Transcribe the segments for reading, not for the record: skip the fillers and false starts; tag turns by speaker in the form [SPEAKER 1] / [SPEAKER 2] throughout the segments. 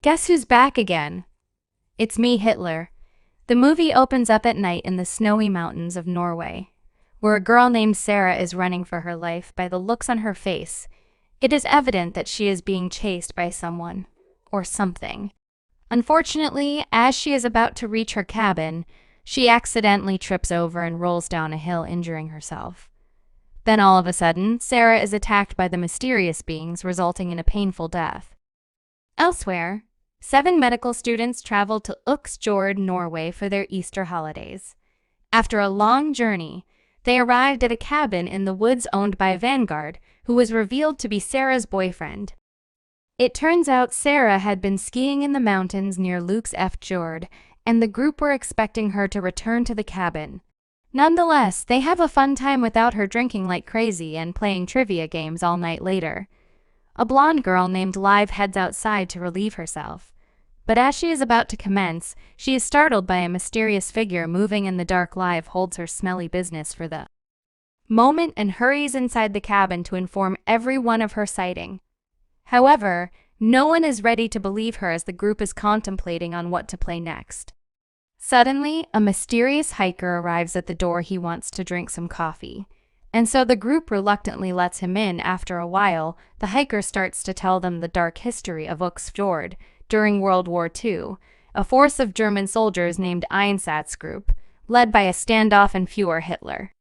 [SPEAKER 1] Guess who's back again? It's me, Hitler. The movie opens up at night in the snowy mountains of Norway, where a girl named Sarah is running for her life. By the looks on her face, it is evident that she is being chased by someone, or something. Unfortunately, as she is about to reach her cabin, she accidentally trips over and rolls down a hill, injuring herself. Then all of a sudden, Sarah is attacked by the mysterious beings, resulting in a painful death. Elsewhere, 7 medical students traveled to Uxfjord, Norway for their Easter holidays. After a long journey, they arrived at a cabin in the woods owned by Vanguard, who was revealed to be Sarah's boyfriend. It turns out Sarah had been skiing in the mountains near Uxfjord, and the group were expecting her to return to the cabin. Nonetheless, they have a fun time without her, drinking like crazy and playing trivia games all night later. A blonde girl named Liv heads outside to relieve herself. But as she is about to commence, she is startled by a mysterious figure moving in the dark. Liv holds her smelly business for the moment and hurries inside the cabin to inform everyone of her sighting. However, no one is ready to believe her as the group is contemplating on what to play next. Suddenly, a mysterious hiker arrives at the door. He wants to drink some coffee, and so the group reluctantly lets him in. After a while, the hiker starts to tell them the dark history of Uxfjord. During World War II, a force of German soldiers named Einsatzgruppe, led by a standoff and Führer Hitler.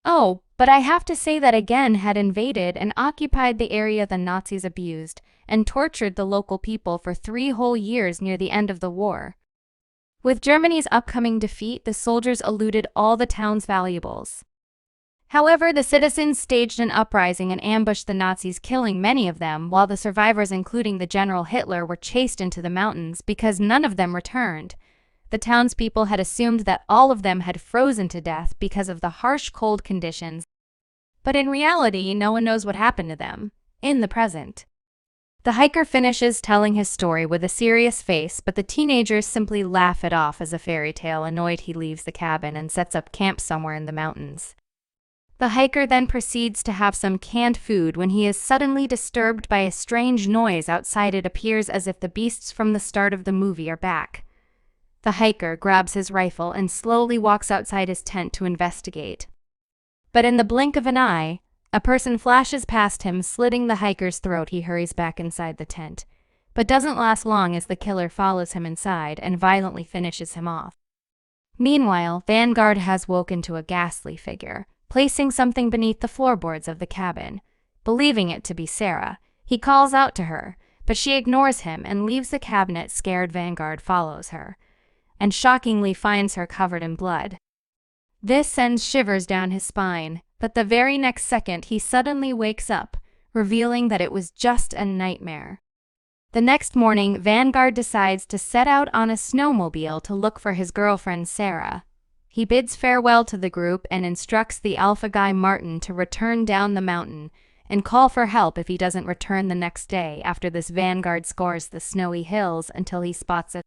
[SPEAKER 1] Oh, but I have to say that again had invaded and occupied the area the Nazis abused and tortured the local people for 3 whole years near the end of the war. With Germany's upcoming defeat, the soldiers looted all the town's valuables. However, the citizens staged an uprising and ambushed the Nazis, killing many of them, while the survivors, including the General Hitler, were chased into the mountains because none of them returned. The townspeople had assumed that all of them had frozen to death because of the harsh cold conditions. But in reality, no one knows what happened to them in the present. The hiker finishes telling his story with a serious face, but the teenagers simply laugh it off as a fairy tale. Annoyed, he leaves the cabin and sets up camp somewhere in the mountains. The hiker then proceeds to have some canned food when he is suddenly disturbed by a strange noise outside. It appears as if the beasts from the start of the movie are back. The hiker grabs his rifle and slowly walks outside his tent to investigate. But in the blink of an eye, a person flashes past him, slitting the hiker's throat. He hurries back inside the tent, but doesn't last long as the killer follows him inside and violently finishes him off. Meanwhile, Vanguard has woken to a ghastly figure, placing something beneath the floorboards of the cabin. Believing it to be Sarah, he calls out to her, but she ignores him and leaves the cabinet. Scared, Vanguard follows her, and shockingly finds her covered in blood. This sends shivers down his spine, but the very next second he suddenly wakes up, revealing that it was just a nightmare. The next morning, Vanguard decides to set out on a snowmobile to look for his girlfriend Sarah. He bids farewell to the group and instructs the alpha guy Martin to return down the mountain and call for help if he doesn't return the next day. After this, Vanguard scores the snowy hills until he spots a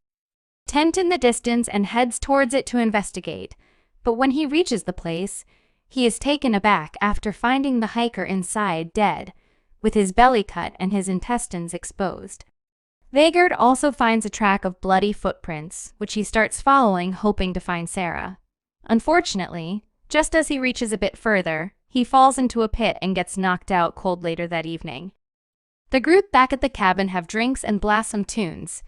[SPEAKER 1] tent in the distance and heads towards it to investigate. But when he reaches the place, he is taken aback after finding the hiker inside dead, with his belly cut and his intestines exposed. Vanguard also finds a track of bloody footprints, which he starts following, hoping to find Sarah. Unfortunately, just as he reaches a bit further, he falls into a pit and gets knocked out cold. Later that evening, the group back at the cabin have drinks and blast some tunes.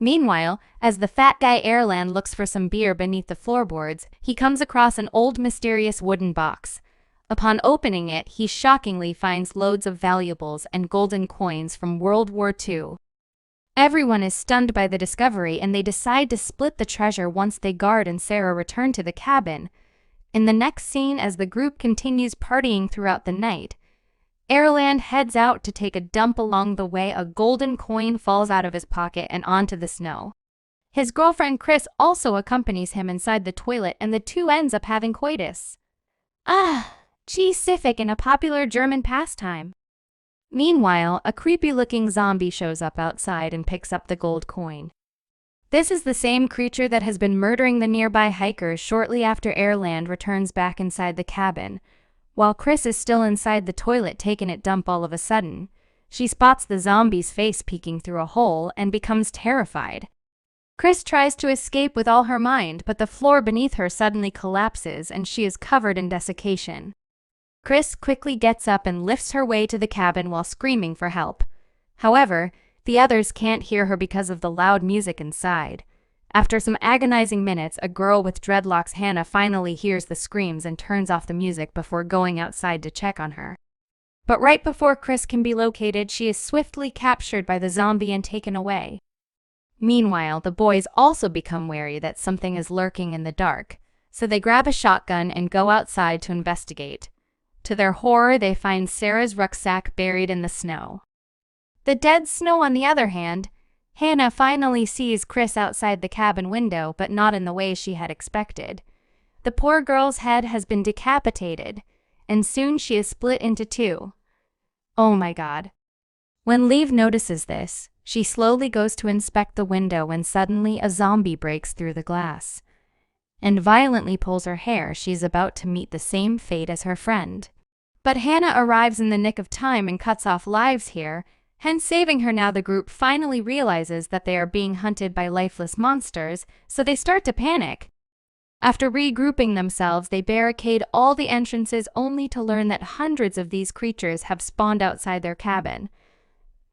[SPEAKER 1] Meanwhile, as the fat guy Erland looks for some beer beneath the floorboards, he comes across an old mysterious wooden box. Upon opening it, he shockingly finds loads of valuables and golden coins from World War II. Everyone is stunned by the discovery, and they decide to split the treasure once Vanguard and Sarah return to the cabin. In the next scene, as the group continues partying throughout the night, Erland heads out to take a dump. Along the way, a golden coin falls out of his pocket and onto the snow. His girlfriend Chris also accompanies him inside the toilet, and the two ends up having coitus. Specific in a popular German pastime. Meanwhile, a creepy-looking zombie shows up outside and picks up the gold coin. This is the same creature that has been murdering the nearby hikers. Shortly after, Erland returns back inside the cabin. While Chris is still inside the toilet taking a dump, all of a sudden, She spots the zombie's face peeking through a hole and becomes terrified. Chris tries to escape with all her mind, but the floor beneath her suddenly collapses and she is covered in desiccation. Chris quickly gets up and lifts her way to the cabin while screaming for help. However, the others can't hear her because of the loud music inside. After some agonizing minutes, a girl with dreadlocks, Hannah, finally hears the screams and turns off the music before going outside to check on her. But right before Chris can be located, she is swiftly captured by the zombie and taken away. Meanwhile, the boys also become wary that something is lurking in the dark, so they grab a shotgun and go outside to investigate. To their horror, they find Sarah's rucksack buried in the snow. The dead snow, on the other hand, Hannah finally sees Chris outside the cabin window, but not in the way she had expected. The poor girl's head has been decapitated, and soon she is split into two. Oh my God. When Liv notices this, she slowly goes to inspect the window when suddenly a zombie breaks through the glass and violently pulls her hair. She's about to meet the same fate as her friend. But Hannah arrives in the nick of time and cuts off Liv's here, hence saving her. Now the group finally realizes that they are being hunted by lifeless monsters, so they start to panic. After regrouping themselves, they barricade all the entrances only to learn that hundreds of these creatures have spawned outside their cabin.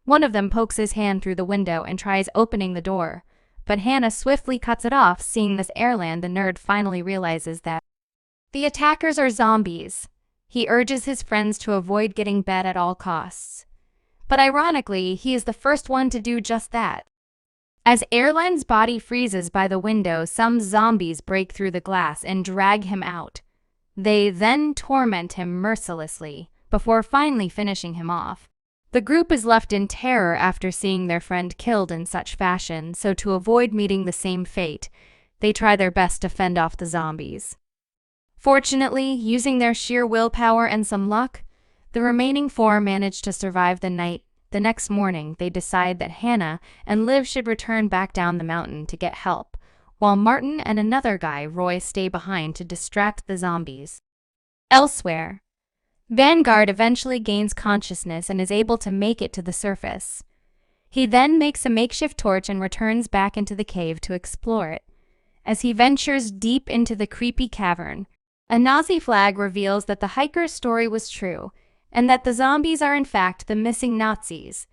[SPEAKER 1] One of them pokes his hand through the window and tries opening the door, but Hannah swiftly cuts it off. Seeing this, Erland, the nerd, finally realizes that the attackers are zombies. He urges his friends to avoid getting bit at all costs. But ironically, he is the first one to do just that. As Erland's body freezes by the window, some zombies break through the glass and drag him out. They then torment him mercilessly, before finally finishing him off. The group is left in terror after seeing their friend killed in such fashion, so to avoid meeting the same fate, they try their best to fend off the zombies. Fortunately, using their sheer willpower and some luck, the remaining four manage to survive the night. The next morning, they decide that Hannah and Liv should return back down the mountain to get help, while Martin and another guy, Roy, stay behind to distract the zombies. Elsewhere, Vanguard eventually gains consciousness and is able to make it to the surface. He then makes a makeshift torch and returns back into the cave to explore it. As he ventures deep into the creepy cavern, a Nazi flag reveals that the hiker's story was true, and that the zombies are in fact the missing Nazis.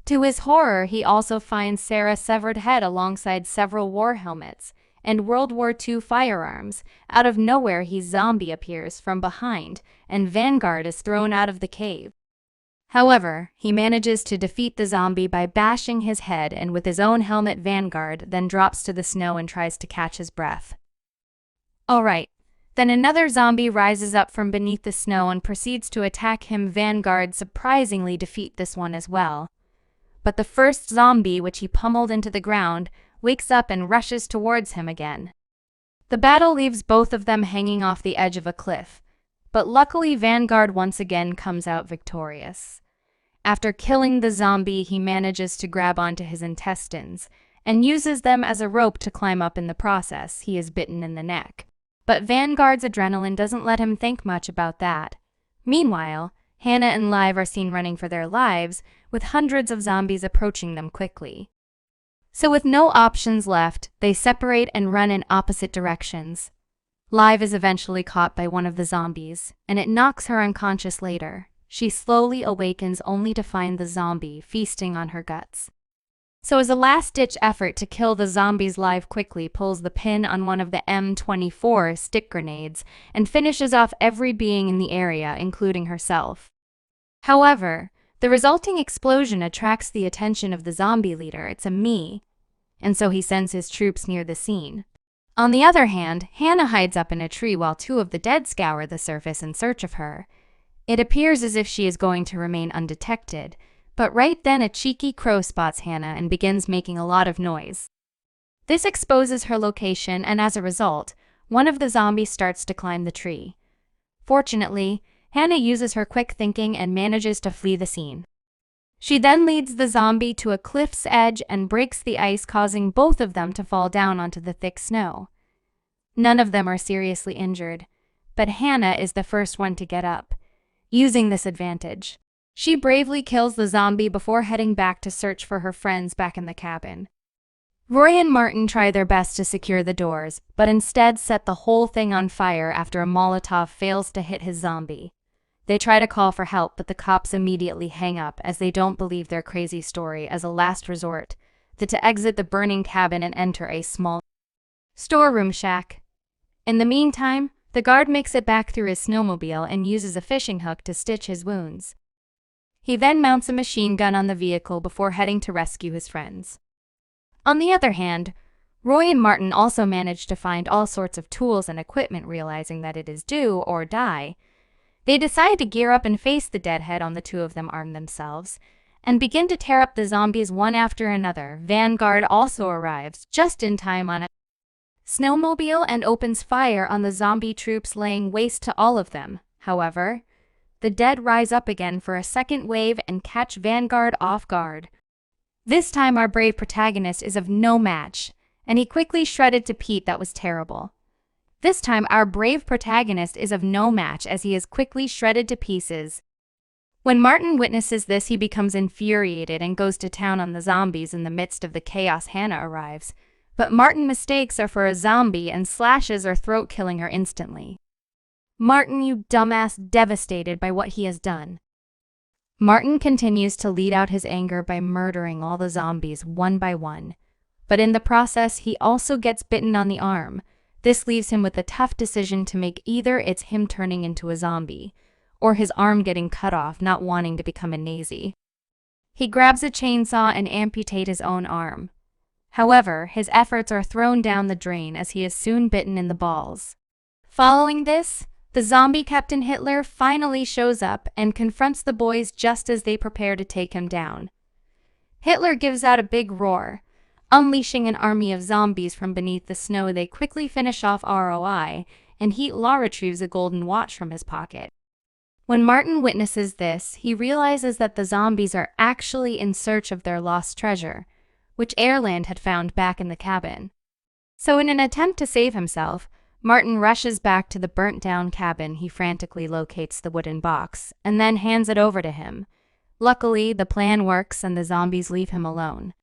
[SPEAKER 1] To his horror, he also finds Sarah's severed head alongside several war helmets and World War II firearms. Out of nowhere, zombie appears from behind, and Vanguard is thrown out of the cave. However, he manages to defeat the zombie by bashing his head, and with his own helmet, Vanguard then drops to the snow and tries to catch his breath. Alright. Then another zombie rises up from beneath the snow and proceeds to attack him. Vanguard surprisingly defeats this one as well. But the first zombie, which he pummeled into the ground, wakes up and rushes towards him again. The battle leaves both of them hanging off the edge of a cliff, but luckily Vanguard once again comes out victorious. After killing the zombie, he manages to grab onto his intestines and uses them as a rope to climb up. In the process, he is bitten in the neck. But Vanguard's adrenaline doesn't let him think much about that. Meanwhile, Hannah and Liv are seen running for their lives, with hundreds of zombies approaching them quickly. So with no options left, they separate and run in opposite directions. Liv is eventually caught by one of the zombies, and it knocks her unconscious later. She slowly awakens only to find the zombie feasting on her guts. So as a last-ditch effort to kill the zombies, Liv quickly pulls the pin on one of the M24 stick grenades and finishes off every being in the area, including herself. However, the resulting explosion attracts the attention of the zombie leader. It's a me, and so he sends his troops near the scene. On the other hand, Hannah hides up in a tree while two of the dead scour the surface in search of her. It appears as if she is going to remain undetected, but right then a cheeky crow spots Hannah and begins making a lot of noise. This exposes her location, and as a result, one of the zombies starts to climb the tree. Fortunately, Hannah uses her quick thinking and manages to flee the scene. She then leads the zombie to a cliff's edge and breaks the ice, causing both of them to fall down onto the thick snow. None of them are seriously injured, but Hannah is the first one to get up. Using this advantage, She bravely kills the zombie before heading back to search for her friends back in the cabin. Roy and Martin try their best to secure the doors, but instead set the whole thing on fire after a Molotov fails to hit his zombie. They try to call for help, but the cops immediately hang up as they don't believe their crazy story as a last resort, to exit the burning cabin and enter a small storeroom shack. In the meantime, the guard makes it back through his snowmobile and uses a fishing hook to stitch his wounds. He then mounts a machine gun on the vehicle before heading to rescue his friends. On the other hand, Roy and Martin also manage to find all sorts of tools and equipment. Realizing that it is do or die, they decide to gear up and face the deadhead. The two of them arm themselves and begin to tear up the zombies one after another. Vanguard also arrives just in time on a snowmobile and opens fire on the zombie troops, laying waste to all of them. However, the dead rise up again for a second wave and catch Vanguard off guard. This time our brave protagonist is of no match, and he quickly shredded to Pete. That was terrible. This time our brave protagonist is of no match as he is quickly shredded to pieces. When Martin witnesses this, he becomes infuriated and goes to town on the zombies. In the midst of the chaos, Hannah arrives, but Martin mistakes her for a zombie and slashes her throat, killing her instantly. Martin, you dumbass, devastated by what he has done. Martin continues to lead out his anger by murdering all the zombies one by one, but in the process he also gets bitten on the arm. This leaves him with a tough decision to make: either it's him turning into a zombie, or his arm getting cut off, not wanting to become a Nazi. He grabs a chainsaw and amputates his own arm. However, his efforts are thrown down the drain as he is soon bitten in the balls. Following this, the zombie Captain Hitler finally shows up and confronts the boys just as they prepare to take him down. Hitler gives out a big roar, unleashing an army of zombies from beneath the snow. They quickly finish off ROI, and Hitler retrieves a golden watch from his pocket. When Martin witnesses this, he realizes that the zombies are actually in search of their lost treasure, which Erland had found back in the cabin. So in an attempt to save himself, Martin rushes back to the burnt-down cabin. He frantically locates the wooden box and then hands it over to him. Luckily, the plan works and the zombies leave him alone.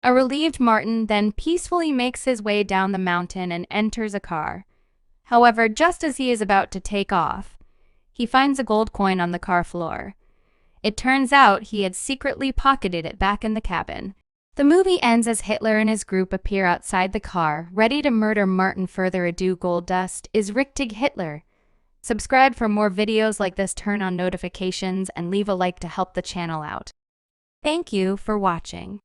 [SPEAKER 1] A relieved Martin then peacefully makes his way down the mountain and enters a car. However, just as he is about to take off, he finds a gold coin on the car floor. It turns out he had secretly pocketed it back in the cabin. The movie ends as Hitler and his group appear outside the car, ready to murder Martin. Further ado, Gold Dust is Richtig Hitler. Subscribe for more videos like this, turn on notifications, and leave a like to help the channel out. Thank you for watching.